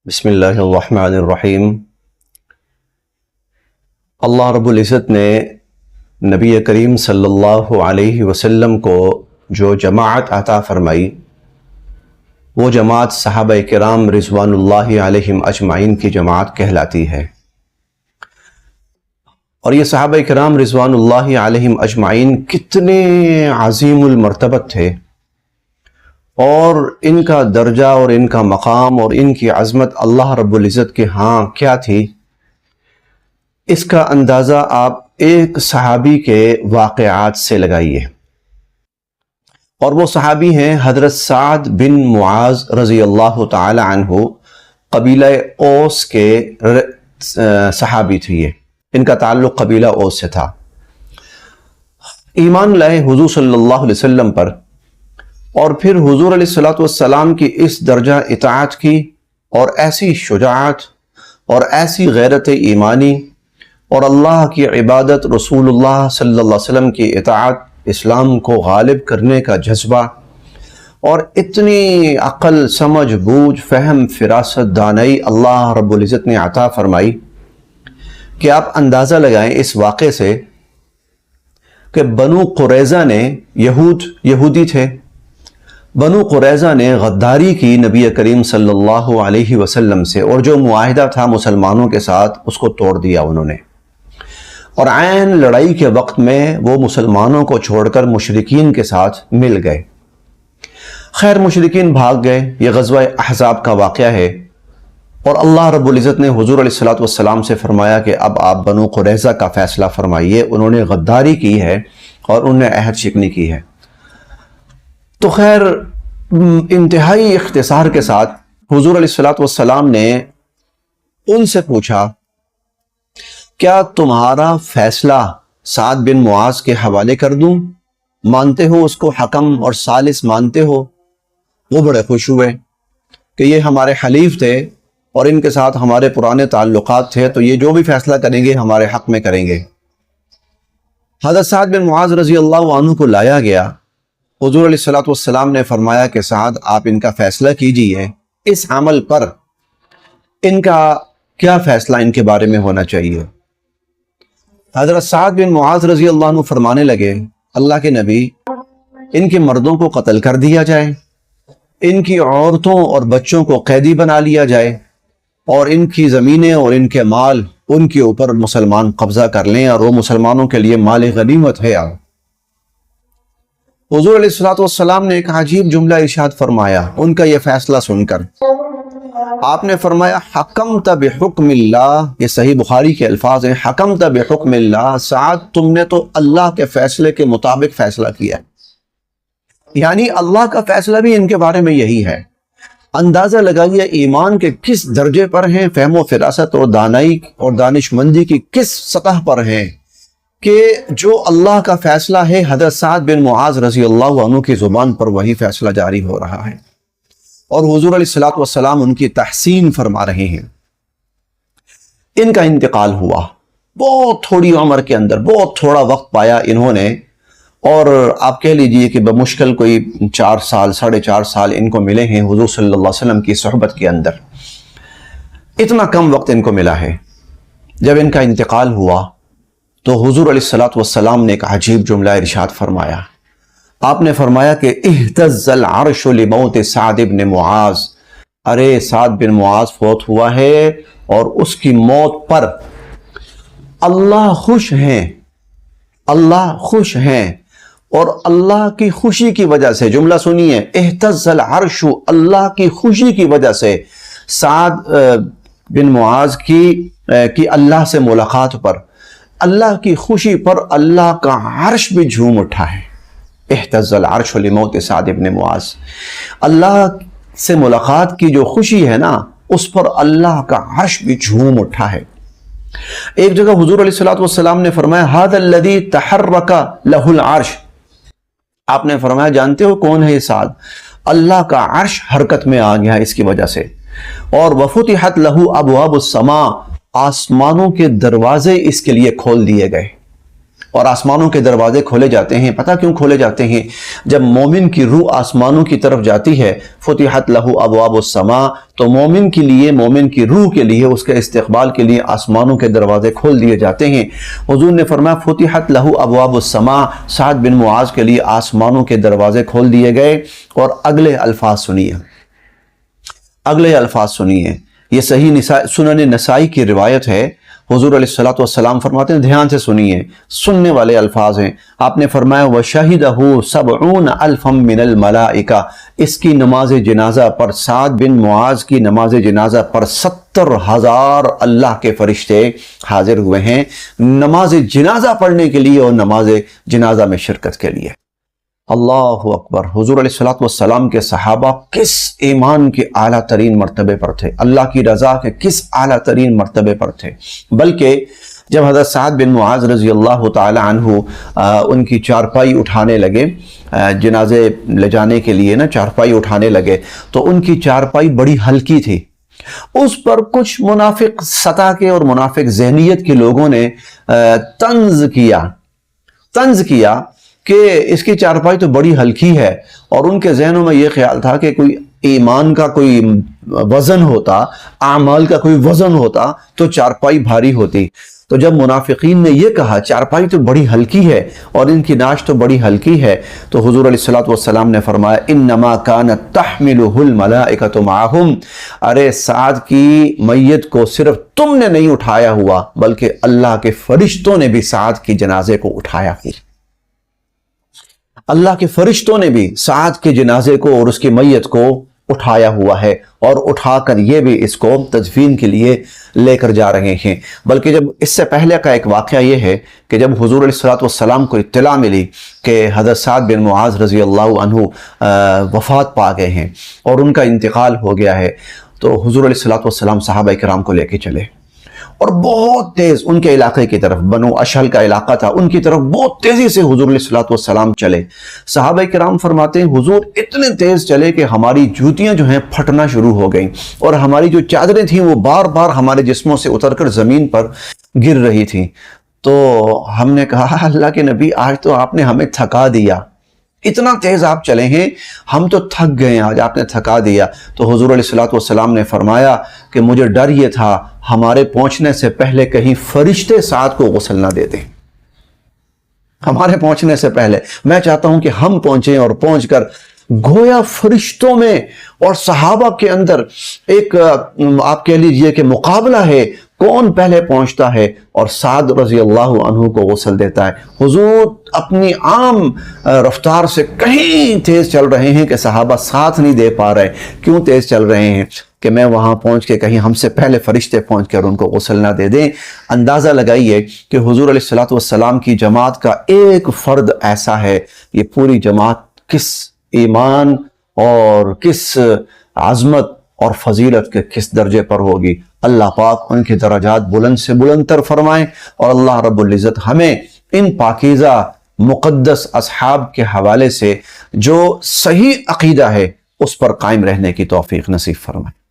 بسم اللہ الرحمن الرحیم۔ اللہ رب العزت نے نبی کریم صلی اللہ علیہ وسلم کو جو جماعت عطا فرمائی، وہ جماعت صحابہ کرام رضوان اللہ علیہم اجمعین کی جماعت کہلاتی ہے۔ اور یہ صحابہ کرام رضوان اللہ علیہم اجمعین کتنے عظیم المرتبت تھے، اور ان کا درجہ اور ان کا مقام اور ان کی عظمت اللہ رب العزت کے ہاں کیا تھی، اس کا اندازہ آپ ایک صحابی کے واقعات سے لگائیے۔ اور وہ صحابی ہیں حضرت سعد بن معاذ رضی اللہ تعالی عنہ، قبیلہ اوس کے صحابی تھے۔ یہ ان کا تعلق قبیلہ اوس سے تھا۔ ایمان لائے حضور صلی اللہ علیہ وسلم پر، اور پھر حضور علیہ السلام کی اس درجہ اطاعت کی، اور ایسی شجاعت اور ایسی غیرت ایمانی اور اللہ کی عبادت، رسول اللہ صلی اللہ علیہ وسلم کی اطاعت، اسلام کو غالب کرنے کا جذبہ، اور اتنی عقل، سمجھ، بوجھ، فہم، فراست، دانائی اللہ رب العزت نے عطا فرمائی کہ آپ اندازہ لگائیں اس واقعے سے کہ بنو قریظہ نے، یہودی تھے، بنو قریظہ نے غداری کی نبی کریم صلی اللہ علیہ وسلم سے، اور جو معاہدہ تھا مسلمانوں کے ساتھ اس کو توڑ دیا انہوں نے، اور عین لڑائی کے وقت میں وہ مسلمانوں کو چھوڑ کر مشرکین کے ساتھ مل گئے۔ خیر مشرکین بھاگ گئے، یہ غزوہ احزاب کا واقعہ ہے، اور اللہ رب العزت نے حضور علیہ السلام سے فرمایا کہ اب آپ بنو قریظہ کا فیصلہ فرمائیے، انہوں نے غداری کی ہے اور انہوں نے عہد شکنی کی ہے۔ تو خیر انتہائی اختصار کے ساتھ حضور علیہ السلام نے ان سے پوچھا، کیا تمہارا فیصلہ سعد بن معاذ کے حوالے کر دوں؟ مانتے ہو اس کو حکم اور ثالث مانتے ہو؟ وہ بڑے خوش ہوئے کہ یہ ہمارے حلیف تھے اور ان کے ساتھ ہمارے پرانے تعلقات تھے، تو یہ جو بھی فیصلہ کریں گے ہمارے حق میں کریں گے۔ حضرت سعد بن معاذ رضی اللہ عنہ کو لایا گیا۔ حضور علیہ السلام نے فرمایا کہ سعد، آپ ان کا فیصلہ کیجئے، اس عمل پر ان کا کیا فیصلہ ان کے بارے میں ہونا چاہیے۔ حضرت سعد بن معاذ رضی اللہ عنہ فرمانے لگے، اللہ کے نبی، ان کے مردوں کو قتل کر دیا جائے، ان کی عورتوں اور بچوں کو قیدی بنا لیا جائے، اور ان کی زمینیں اور ان کے مال ان کے اوپر مسلمان قبضہ کر لیں، اور وہ مسلمانوں کے لیے مال غنیمت ہے۔ حضور علیہ السلام نے ایک عجیب جملہ ارشاد فرمایا ان کا یہ فیصلہ سن کر۔ آپ نے فرمایا، حکمت بحکم اللہ، یہ صحیح بخاری کے الفاظ ہیں، حکمت بحکم اللہ، سعد تم نے تو اللہ کے فیصلے کے مطابق فیصلہ کیا، یعنی اللہ کا فیصلہ بھی ان کے بارے میں یہی ہے۔ اندازہ لگائیے ایمان کے کس درجے پر ہیں، فہم و فراست اور دانائی اور دانش مندی کی کس سطح پر ہیں کہ جو اللہ کا فیصلہ ہے حضرت سعد بن معاذ رضی اللہ عنہ کی زبان پر وہی فیصلہ جاری ہو رہا ہے، اور حضور علیہ السلام ان کی تحسین فرما رہے ہیں۔ ان کا انتقال ہوا بہت تھوڑی عمر کے اندر، بہت تھوڑا وقت پایا انہوں نے، اور آپ کہہ لیجئے کہ بمشکل کوئی 4 سال 4.5 سال ان کو ملے ہیں حضور صلی اللہ علیہ وسلم کی صحبت کے اندر، اتنا کم وقت ان کو ملا ہے۔ جب ان کا انتقال ہوا تو حضور علیہ السلام نے ایک عجیب جملہ ارشاد فرمایا۔ آپ نے فرمایا کہ اہتز العرش لموت سعد بن معاذ، ارے سعد بن معاذ فوت ہوا ہے، اور اس کی موت پر اللہ خوش ہیں، اللہ خوش ہیں، اور اللہ کی خوشی کی وجہ سے، جملہ سنیے، اہتز العرش، اللہ کی خوشی کی وجہ سے سعد بن معاذ کی اللہ سے ملاقات پر، اللہ کی خوشی پر اللہ کا عرش بھی جھوم اٹھا ہے۔ اہتز العرش لموت سعد بن معاذ، اللہ سے ملاقات کی جو خوشی ہے نا، اس پر اللہ کا عرش بھی جھوم اٹھا ہے۔ ایک جگہ حضور علیہ السلام نے فرمایا، ھذا الذی تحرک لہ العرش، آپ نے فرمایا جانتے ہو کون ہے یہ سعد؟ اللہ کا عرش حرکت میں آ گیا اس کی وجہ سے، اور وفتحت لہ ابواب السماء، آسمانوں کے دروازے اس کے لیے کھول دیے گئے، اور آسمانوں کے دروازے کھولے جاتے ہیں۔ پتہ کیوں کھولے جاتے ہیں؟ جب مومن کی روح آسمانوں کی طرف جاتی ہے، فتحت لہو ابواب السماء، تو مومن کے لیے، مومن کی روح کے لیے، اس کے استقبال کے لیے آسمانوں کے دروازے کھول دیے جاتے ہیں۔ حضور نے فرمایا فتحت لہو ابواب السماء، سعد بن معاذ کے لیے آسمانوں کے دروازے کھول دیے گئے۔ اور اگلے الفاظ سنیے، اگلے الفاظ سنیے، یہ صحیح سنن نسائی کی روایت ہے۔ حضور علیہ الصلوۃ والسلام فرماتے ہیں، دھیان سے سنیے، سننے والے الفاظ ہیں۔ آپ نے فرمایا وَشَهِدَهُ 70,000 مِّنَ الْمَلَائِكَةِ، اس کی نماز جنازہ پر، سعد بن معاذ کی نماز جنازہ پر 70,000 اللہ کے فرشتے حاضر ہوئے ہیں نماز جنازہ پڑھنے کے لیے اور نماز جنازہ میں شرکت کے لیے۔ اللہ اکبر! حضور علیہ الصلوۃ والسلام کے صحابہ کس ایمان کے اعلیٰ ترین مرتبے پر تھے، اللہ کی رضا کے کس اعلیٰ ترین مرتبے پر تھے۔ بلکہ جب حضرت سعد بن معاذ رضی اللہ تعالی عنہ ان کی چارپائی اٹھانے لگے، جنازے لے جانے کے لیے نا چارپائی اٹھانے لگے، تو ان کی چارپائی بڑی ہلکی تھی۔ اس پر کچھ منافق سطح کے اور منافق ذہنیت کے لوگوں نے طنز کیا کہ اس کی چارپائی تو بڑی ہلکی ہے، اور ان کے ذہنوں میں یہ خیال تھا کہ کوئی ایمان کا کوئی وزن ہوتا، اعمال کا کوئی وزن ہوتا تو چارپائی بھاری ہوتی۔ تو جب منافقین نے یہ کہا چارپائی تو بڑی ہلکی ہے اور ان کی ناش تو بڑی ہلکی ہے، تو حضور علیہ الصلوۃ والسلام نے فرمایا انما كانت تحملہ الملائکۃ معہم، ارے سعد کی میت کو صرف تم نے نہیں اٹھایا ہوا بلکہ اللہ کے فرشتوں نے بھی سعد کی جنازے کو اٹھایا ہوا۔ اللہ کے فرشتوں نے بھی سعد کے جنازے کو اور اس کی میت کو اٹھایا ہوا ہے، اور اٹھا کر یہ بھی اس کو تدفین کے لیے لے کر جا رہے ہیں۔ بلکہ جب اس سے پہلے کا ایک واقعہ یہ ہے کہ جب حضور علیہ الصلوۃ والسلام کو اطلاع ملی کہ حضرت سعد بن معاذ رضی اللہ عنہ وفات پا گئے ہیں اور ان کا انتقال ہو گیا ہے، تو حضور علیہ الصلوۃ والسلام صحابہ کرام کو لے کے چلے، اور بہت تیز ان کے علاقے کی طرف، بنو اشہل کا علاقہ تھا، ان کی طرف بہت تیزی سے حضور علیہ الصلوۃ والسلام چلے۔ صحابہ کرام فرماتے ہیں حضور اتنے تیز چلے کہ ہماری جوتیاں جو ہیں پھٹنا شروع ہو گئیں، اور ہماری جو چادریں تھیں وہ بار بار ہمارے جسموں سے اتر کر زمین پر گر رہی تھیں۔ تو ہم نے کہا اللہ کے نبی آج تو آپ نے ہمیں تھکا دیا، اتنا تیز آپ چلے ہیں، ہم تو تھک گئے ہیں، آج آپ نے تھکا دیا۔ تو حضور علیہ الصلوۃ والسلام نے فرمایا کہ مجھے ڈر یہ تھا ہمارے پہنچنے سے پہلے کہیں فرشتے سعد کو غسل نہ دے دیں، ہمارے پہنچنے سے پہلے میں چاہتا ہوں کہ ہم پہنچیں، اور پہنچ کر گویا فرشتوں میں اور صحابہ کے اندر ایک آپ کہہ لیجئے کہ مقابلہ ہے، کون پہلے پہنچتا ہے اور سعد رضی اللہ عنہ کو غسل دیتا ہے۔ حضور اپنی عام رفتار سے کہیں تیز چل رہے ہیں کہ صحابہ ساتھ نہیں دے پا رہے۔ کیوں تیز چل رہے ہیں؟ کہ میں وہاں پہنچ کے کہیں ہم سے پہلے فرشتے پہنچ کر ان کو غسل نہ دے دیں۔ اندازہ لگائیے کہ حضور علیہ الصلوۃ والسلام کی جماعت کا ایک فرد ایسا ہے، یہ پوری جماعت کس ایمان اور کس عظمت اور فضیلت کے کس درجے پر ہوگی۔ اللہ پاک ان کے درجات بلند سے بلند تر فرمائیں، اور اللہ رب العزت ہمیں ان پاکیزہ مقدس اصحاب کے حوالے سے جو صحیح عقیدہ ہے اس پر قائم رہنے کی توفیق نصیب فرمائے۔